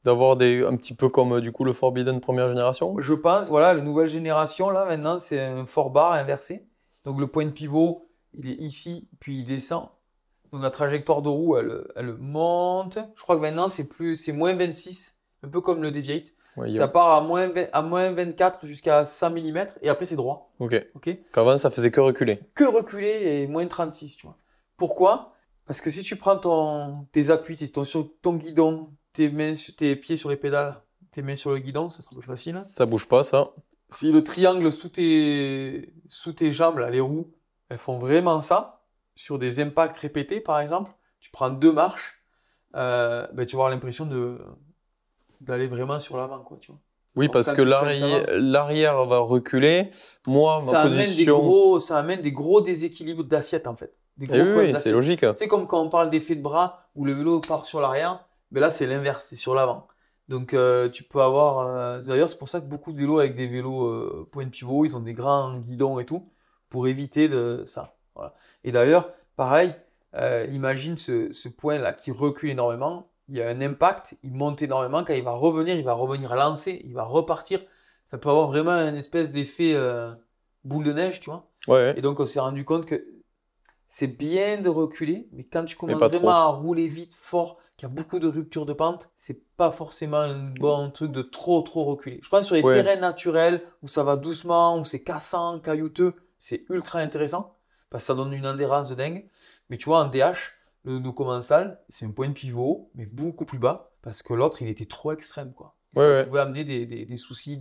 D'avoir un petit peu comme du coup le Forbidden première génération? Je pense, voilà, la nouvelle génération, là, maintenant, c'est un fort bar inversé. Donc le point de pivot, il est ici, puis il descend. Donc la trajectoire de roue, elle monte. Je crois que maintenant, c'est moins 26, un peu comme le Deviate. Ouais, ça part à moins 24 jusqu'à 100 mm, et après, c'est droit. Ok. Qu'avant, ça faisait que reculer. Que reculer, et moins 36, tu vois. Pourquoi? Parce que si tu prends tes appuis, sur ton guidon, tes pieds sur les pédales, tes mains sur le guidon, ça sera plus facile. Ça bouge pas, ça. Si le triangle sous tes jambes, là, les roues, elles font vraiment ça, sur des impacts répétés, par exemple, tu prends 2 marches, tu vas avoir l'impression d'aller vraiment sur l'avant, quoi, tu vois. Oui, alors, parce que l'arrière va reculer. Moi, ma position... Ça amène des gros déséquilibres d'assiette, en fait. Oui, c'est logique. C'est comme quand on parle d'effet de bras, où le vélo part sur l'arrière. Mais là, c'est l'inverse, c'est sur l'avant. Donc, tu peux avoir... D'ailleurs, c'est pour ça que beaucoup de vélos avec des vélos point de pivot, ils ont des grands guidons et tout, pour éviter de ça. Voilà. Et d'ailleurs, pareil, imagine ce point-là qui recule énormément. Il y a un impact, il monte énormément. Quand il va revenir lancer, il va repartir. Ça peut avoir vraiment une espèce d'effet boule de neige, tu vois. Ouais. Et donc, on s'est rendu compte que c'est bien de reculer, mais quand tu commences vraiment à rouler vite, fort, qu'il y a beaucoup de ruptures de pente, c'est pas forcément un bon truc de trop reculer. Je pense sur les terrains naturels où ça va doucement, où c'est cassant, caillouteux, c'est ultra intéressant. parce que ça donne une adhérence de dingue. Mais tu vois, en DH, nos commensales, c'est un point de pivot, mais beaucoup plus bas, parce que l'autre, il était trop extrême, quoi. Ça pouvait amener des soucis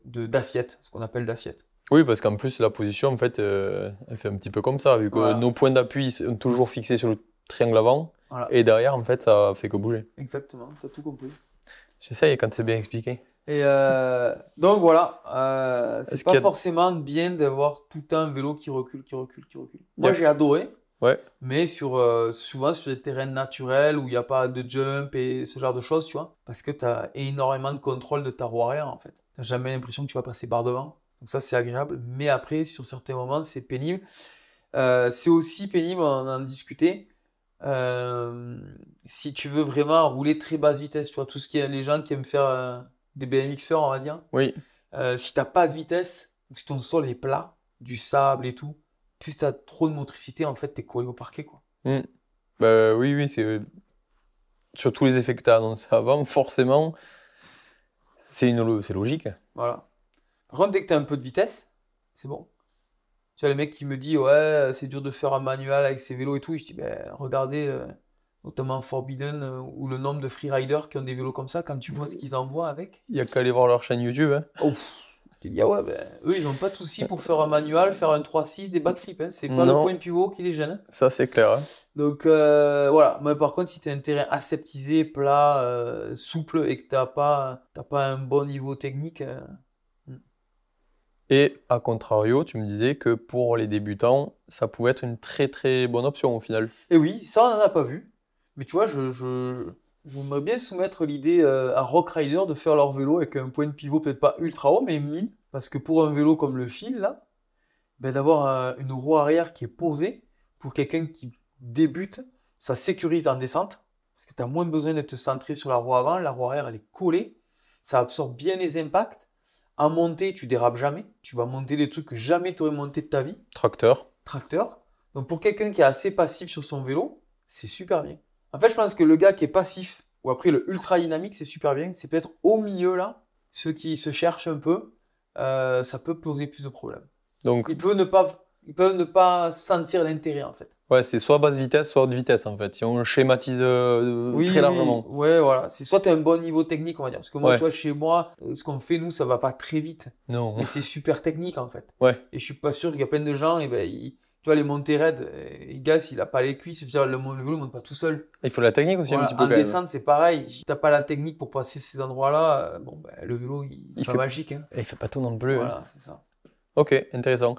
d'assiette, ce qu'on appelle d'assiette. Oui, parce qu'en plus, la position, en fait, elle fait un petit peu comme ça, vu que nos points d'appui sont toujours fixés sur le triangle avant, et derrière, en fait, ça fait que bouger. Exactement, tu as tout compris. J'essaye quand c'est bien expliqué. Et donc voilà, c'est pas forcément bien d'avoir tout un vélo qui recule. Moi, j'ai adoré. Mais souvent sur des terrains naturels où il n'y a pas de jump et ce genre de choses, tu vois, parce que tu as énormément de contrôle de ta roue arrière en fait. Tu n'as jamais l'impression que tu vas passer barre devant. Donc ça, c'est agréable. Mais après, sur certains moments, c'est pénible. C'est aussi pénible, on en discutait. Si tu veux vraiment rouler très basse vitesse, tu vois, tout ce qui est les gens qui aiment faire des BMXers, on va dire. Oui. Si tu n'as pas de vitesse, ou si ton sol est plat, du sable et tout, plus tu as trop de motricité, en fait, tu es collé au parquet, quoi. Bah, oui, c'est sur tous les effets que tu as annoncés avant, forcément, c'est logique. Voilà. Par contre, dès que tu as un peu de vitesse, c'est bon. Tu vois, les mecs qui me disent, ouais, c'est dur de faire un manual avec ces vélos et tout. Je dis, ben, regardez, notamment Forbidden, ou le nombre de freeriders qui ont des vélos comme ça, quand tu vois ce qu'ils envoient avec. Il n'y a qu'à aller voir leur chaîne YouTube. Hein. Oh, je te dis, ah ouais, ben, eux, ils n'ont pas de soucis pour faire un manual, faire un 3-6, des backflips. Hein. C'est pas le point de pivot qui les gêne. Hein. Ça, c'est clair. Hein. Donc, voilà. Mais par contre, si tu as un terrain aseptisé, plat, souple, et que tu n'as pas un bon niveau technique... Et à contrario, tu me disais que pour les débutants, ça pouvait être une très très bonne option au final. Et oui, ça on n'en a pas vu. Mais tu vois, j'aimerais bien soumettre l'idée à Rock Rider de faire leur vélo avec un point de pivot peut-être pas ultra haut, mais 1000. Parce que pour un vélo comme le fil, là, ben, d'avoir une roue arrière qui est posée, pour quelqu'un qui débute, ça sécurise en descente. Parce que tu as moins besoin de te centrer sur la roue avant, la roue arrière elle est collée, ça absorbe bien les impacts. En montée, tu dérapes jamais. Tu vas monter des trucs que jamais tu aurais monté de ta vie. Tracteur. Donc pour quelqu'un qui est assez passif sur son vélo, c'est super bien. En fait, je pense que le gars qui est passif, ou après le ultra dynamique, c'est super bien. C'est peut-être au milieu là, ceux qui se cherchent un peu, ça peut poser plus de problèmes. Donc ils peuvent ne pas sentir l'intérêt en fait. Ouais, c'est soit basse vitesse, soit haute vitesse en fait. Si on schématise très largement. Ouais, voilà. C'est soit tu as un bon niveau technique, on va dire. Parce que moi, toi, chez moi, ce qu'on fait, nous, ça va pas très vite. Non. Mais c'est super technique en fait. Ouais. Et je suis pas sûr qu'il y a plein de gens, et ben, tu vois, les montées raides, Gas, il a pas les cuisses. Je veux dire, le vélo ne monte pas tout seul. Il faut la technique aussi un petit peu. En descente, c'est pareil. Si t'as pas la technique pour passer ces endroits-là, bon, ben, le vélo, il fait magique. Hein. Il fait pas tout non plus. Voilà, c'est ça. Ok, intéressant.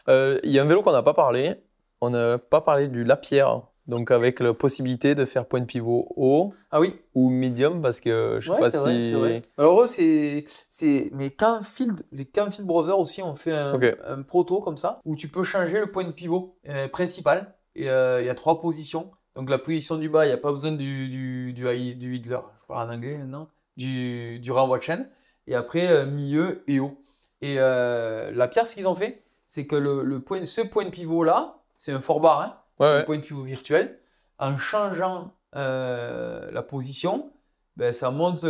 Il y a un vélo qu'on n'a pas parlé. On n'a pas parlé du Lapierre, donc avec la possibilité de faire point de pivot haut ou médium, parce que je sais pas si... C'est vrai. Alors eux, mais les Canfield Brothers aussi ont fait un proto comme ça, où tu peux changer le point de pivot principal, et il y a 3 positions. Donc la position du bas, il n'y a pas besoin du idler, je parle en anglais maintenant, du renvoi de chaîne, et après milieu et haut. Et Lapierre, ce qu'ils ont fait, c'est que ce point de pivot là, c'est un fort bar, hein. C'est un point de pivot virtuel. En changeant la position, ben, ça monte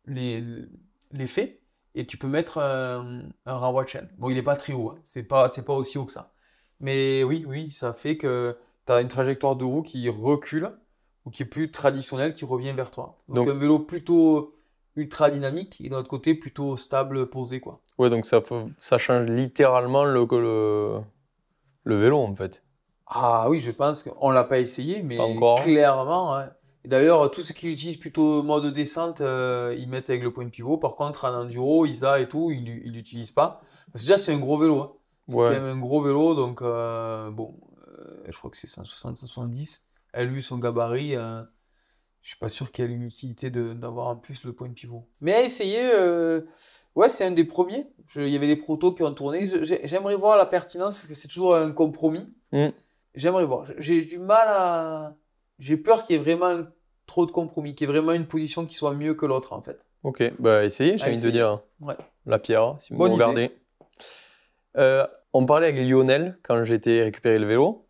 l'effet et tu peux mettre un renvoi de chaîne. Bon, il n'est pas très haut, hein. C'est pas aussi haut que ça. Mais oui, ça fait que tu as une trajectoire de roue qui recule ou qui est plus traditionnelle, qui revient vers toi. Donc un vélo plutôt ultra dynamique et de l'autre côté plutôt stable, posé, quoi. Ouais, donc ça change littéralement le vélo en fait. Ah oui, je pense qu'on l'a pas essayé, mais clairement. Ouais. D'ailleurs, tous ceux qui utilisent plutôt mode descente, ils mettent avec le point de pivot. Par contre, en enduro, ISA et tout, ils l'utilisent pas. Parce que déjà, c'est un gros vélo. Hein. C'est quand même un gros vélo, donc je crois que c'est 160, 170. Elle, vu son gabarit, je suis pas sûr qu'il y ait une utilité d'avoir en plus le point de pivot. Mais à essayer, c'est un des premiers. Il y avait des protos qui ont tourné. J'aimerais voir la pertinence, parce que c'est toujours un compromis. J'aimerais voir. J'ai du mal à... J'ai peur qu'il y ait vraiment trop de compromis, qu'il y ait vraiment une position qui soit mieux que l'autre, en fait. Ok, bah essayez, j'ai envie de dire. Ouais. Lapierre, si vous me regardez. On parlait avec Lionel quand j'étais récupérer le vélo.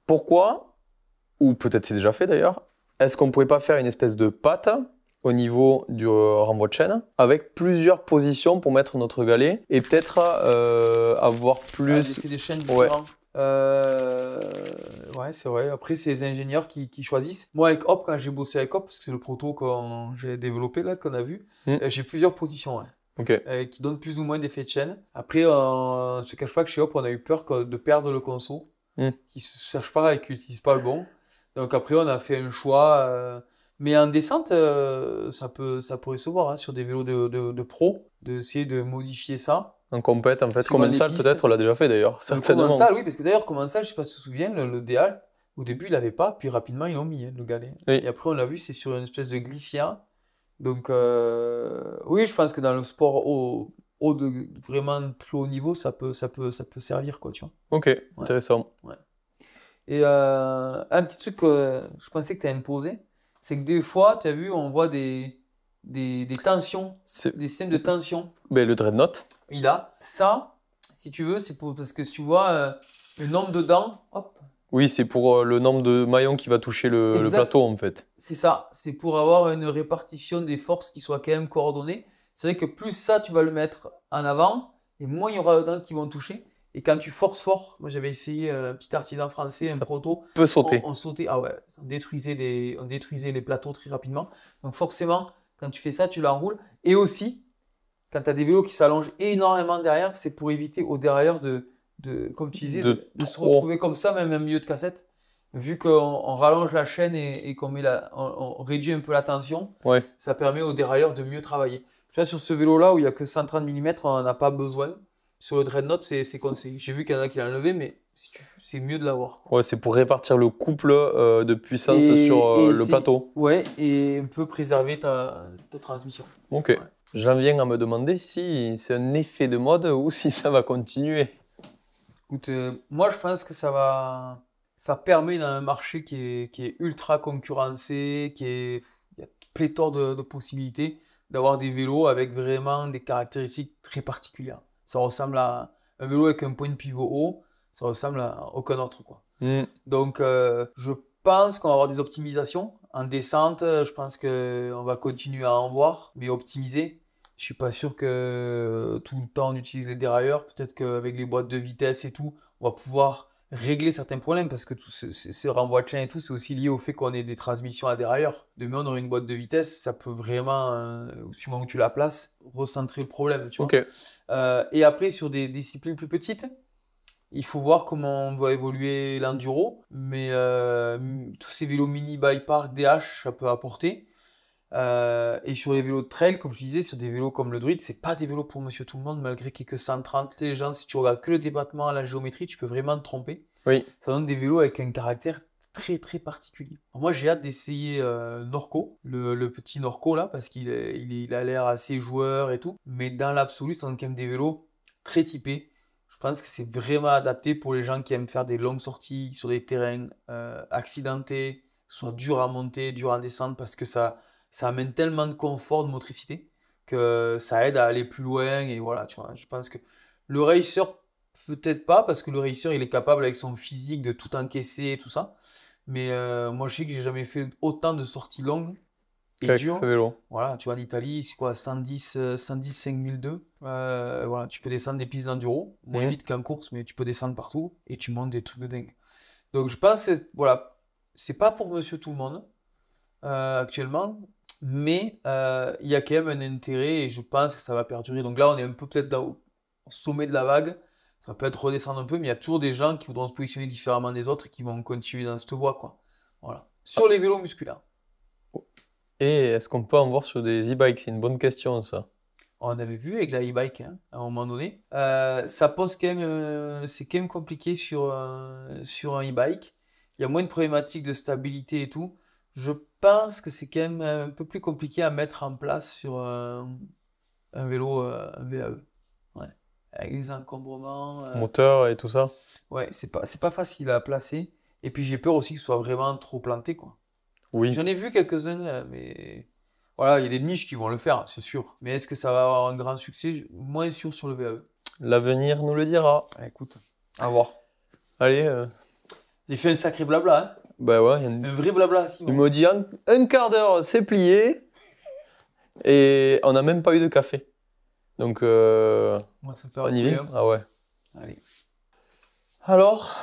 Pourquoi, ou peut-être c'est déjà fait d'ailleurs, est-ce qu'on ne pouvait pas faire une espèce de patte au niveau du renvoi de chaîne, avec plusieurs positions pour mettre notre galet et peut-être avoir plus... des chaînes différents. Ouais, c'est vrai. Après, c'est les ingénieurs qui choisissent. Moi, avec Hop, quand j'ai bossé avec Hop, parce que c'est le proto que j'ai développé là, qu'on a vu, j'ai plusieurs positions. Qui donnent plus ou moins d'effet de chaîne. Après, je ne te cache pas que chez Hop, on a eu peur de perdre le conso, qui ne sache pas et qui n'utilise pas le bon. Donc après, on a fait un choix. Mais en descente, ça pourrait se voir sur des vélos de pro, d'essayer de modifier ça. En compète, en fait, Commensal peut-être, on l'a déjà fait d'ailleurs, certainement. Commensal, oui, parce que d'ailleurs, Commensal, je ne sais pas si tu te souviens, le DA, au début, il n'avait pas, puis rapidement, ils l'ont mis, le galet. Oui. Et après, on l'a vu, c'est sur une espèce de glissière. Donc, oui, je pense que dans le sport de vraiment très haut niveau, ça peut servir, quoi, tu vois. Ok, intéressant. Ouais. Et un petit truc que je pensais que tu allais me poser, c'est que des fois, tu as vu, on voit des tensions, des systèmes de tension. Ben, le Dreadnought. Il a ça, si tu veux, c'est parce que si tu vois le nombre de dents, hop. Oui, c'est pour le nombre de maillons qui va toucher le plateau en fait. C'est ça, c'est pour avoir une répartition des forces qui soit quand même coordonnée. C'est vrai que plus ça, tu vas le mettre en avant, et moins il y aura de dents qui vont toucher. Et quand tu forces fort, moi j'avais essayé un petit artisan français, un proto. Peut sauter. On sautait, ah ouais, on détruisait les plateaux très rapidement. Donc forcément, quand tu fais ça, tu l'enroules. Et aussi, quand tu as des vélos qui s'allongent énormément derrière, c'est pour éviter aux dérailleurs comme tu disais, de se retrouver comme ça, même un milieu de cassette. Vu qu'on rallonge la chaîne et qu'on on réduit un peu la tension, ça permet aux dérailleurs de mieux travailler. Tu vois, sur ce vélo-là où il n'y a que 130 mm, on n'en a pas besoin. Sur le Dreadnought, c'est conseillé. J'ai vu qu'il y en a qui l'ont enlevé, mais c'est mieux de l'avoir. Ouais, c'est pour répartir le couple de puissance sur le plateau. Ouais, et un peu préserver ta transmission. Ok. Ouais. J'en viens à me demander si c'est un effet de mode ou si ça va continuer. Écoute, moi je pense que ça permet dans un marché qui est ultra concurrencé, il y a pléthore de possibilités d'avoir des vélos avec vraiment des caractéristiques très particulières. Ça ressemble à un vélo avec un point de pivot haut, ça ressemble à aucun autre, quoi. Donc je pense qu'on va avoir des optimisations. En descente, je pense qu'on va continuer à en voir, mais optimiser. Je suis pas sûr que tout le temps on utilise les dérailleurs. Peut-être qu'avec les boîtes de vitesse et tout, on va pouvoir régler certains problèmes parce que tout ce renvoi de chaîne et tout, c'est aussi lié au fait qu'on ait des transmissions à dérailleurs. Demain, on aurait une boîte de vitesse, ça peut vraiment, suivant où tu la places, recentrer le problème. Tu vois. Et après, sur des disciplines plus petites, il faut voir comment va évoluer l'enduro. Mais tous ces vélos mini bike park, DH, ça peut apporter. Et sur les vélos de trail, comme je disais, sur des vélos comme le Druid, c'est pas des vélos pour monsieur tout le monde, malgré qu'il y ait que 130. Les gens, si tu regardes que le débattement à la géométrie, tu peux vraiment te tromper. Oui. Ça donne des vélos avec un caractère très très particulier. Alors moi, j'ai hâte d'essayer Norco, le petit Norco là, parce qu'il a l'air assez joueur et tout. Mais dans l'absolu, ça donne quand même des vélos très typés. Je pense que c'est vraiment adapté pour les gens qui aiment faire des longues sorties sur des terrains accidentés, soit durs à monter, durs à descendre, parce que ça amène tellement de confort, de motricité, que ça aide à aller plus loin. Et voilà, tu vois, je pense que le racer, peut-être pas, parce que le racer, il est capable avec son physique de tout encaisser et tout ça. Mais moi, je sais que j'ai jamais fait autant de sorties longues et dures. Ce vélo. Voilà, tu vois, en Italie, c'est quoi, 110 5002. Voilà, tu peux descendre des pistes d'enduro, moins vite qu'en course, mais tu peux descendre partout et tu montes des trucs de dingue. Donc, je pense que, voilà, c'est pas pour monsieur tout le monde actuellement. Mais il y a quand même un intérêt et je pense que ça va perdurer. Donc là, on est un peu peut-être au sommet de la vague. Ça peut être redescendre un peu, mais il y a toujours des gens qui voudront se positionner différemment des autres et qui vont continuer dans cette voie, quoi. Voilà. Sur les vélos musculaires. Et est-ce qu'on peut en voir sur des e-bikes? C'est une bonne question, ça. On avait vu avec la e-bike, hein, à un moment donné. Ça pose quand même... c'est quand même compliqué sur un e-bike. Il y a moins de problématiques de stabilité et tout. Je pense que c'est quand même un peu plus compliqué à mettre en place sur un vélo, un VAE. Ouais. Avec les encombrements. Moteur et tout ça. Ouais, c'est pas facile à placer. Et puis j'ai peur aussi que ce soit vraiment trop planté, quoi. Oui. J'en ai vu quelques-uns, mais voilà, il y a des niches qui vont le faire, c'est sûr. Mais est-ce que ça va avoir un grand succès? Moins sûr sur le VAE. L'avenir nous le dira. Ouais, écoute, à voir. Allez. J'ai fait un sacré blabla, hein. Bah ouais. Un vrai blabla, Simon. Il m'a dit un quart d'heure, c'est plié. Et on n'a même pas eu de café. Donc, Moi, ça me fait on y rappeler, va? hein. Ah ouais. Allez. Alors,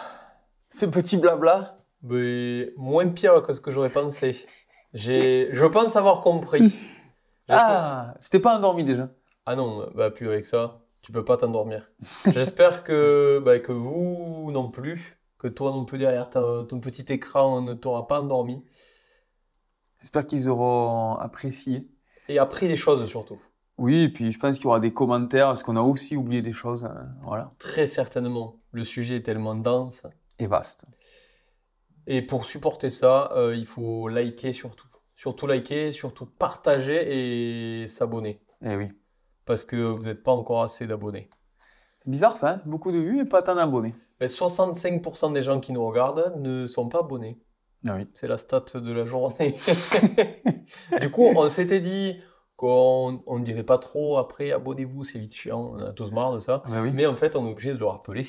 ce petit blabla, mais moins pire que ce que j'aurais pensé. Je pense avoir compris. Ah, tu t'es pas endormi déjà? Ah non, bah plus avec ça, tu peux pas t'endormir. J'espère que vous non plus, que toi non plus derrière ton petit écran ne t'aura pas endormi. J'espère qu'ils auront apprécié. Et appris des choses surtout. Oui, et puis je pense qu'il y aura des commentaires, parce qu'on a aussi oublié des choses. Voilà. Très certainement. Le sujet est tellement dense. Et vaste. Et pour supporter ça, il faut liker surtout. Surtout liker, surtout partager et s'abonner. Eh oui. Parce que vous n'êtes pas encore assez d'abonnés. C'est bizarre ça, hein, beaucoup de vues et pas tant d'abonnés. Mais 65% des gens qui nous regardent ne sont pas abonnés. Ah oui. C'est la stat de la journée. Du coup, on s'était dit qu'on ne dirait pas trop après, abonnez-vous, c'est vite chiant, on a tous marre de ça. Ah bah oui. Mais en fait, on est obligé de le rappeler.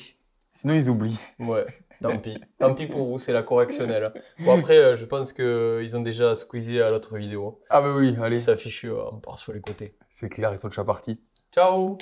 Sinon ils oublient. Ouais, tant pis. Tant pis pour vous, c'est la correctionnelle. Bon, après, je pense qu'ils ont déjà squeezé à l'autre vidéo Ah bah oui, qui allez. s'affiche en part sur les côtés. C'est clair, ils sont déjà partis. Ciao!